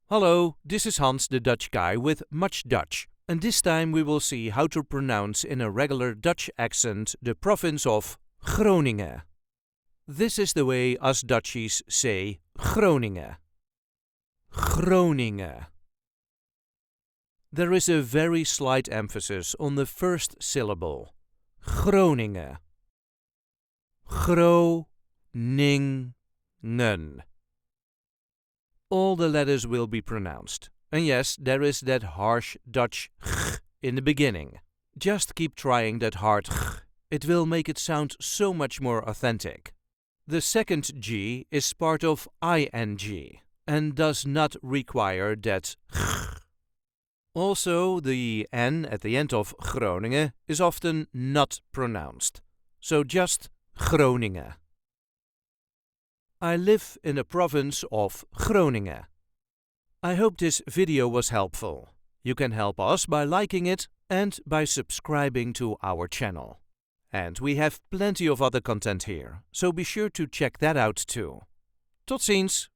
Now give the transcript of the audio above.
Hallo, this is Hans, the Dutch guy with much Dutch, and this time we will see how to pronounce in a regular Dutch accent the province of Groningen. This is the way us Dutchies say Groningen. Groningen. There is a very slight emphasis on the first syllable. Groningen. GRO-NING-EN. All the letters will be pronounced. And yes, there is that harsh Dutch g in the beginning. Just keep trying that hard g. It will make it sound so much more authentic. The second G is part of ing and does not require that g. Also, the N at the end of Groningen is often not pronounced. So just Groningen. I live in the province of Groningen. I hope this video was helpful. You can help us by liking it and by subscribing to our channel. And we have plenty of other content here, so be sure to check that out too. Tot ziens!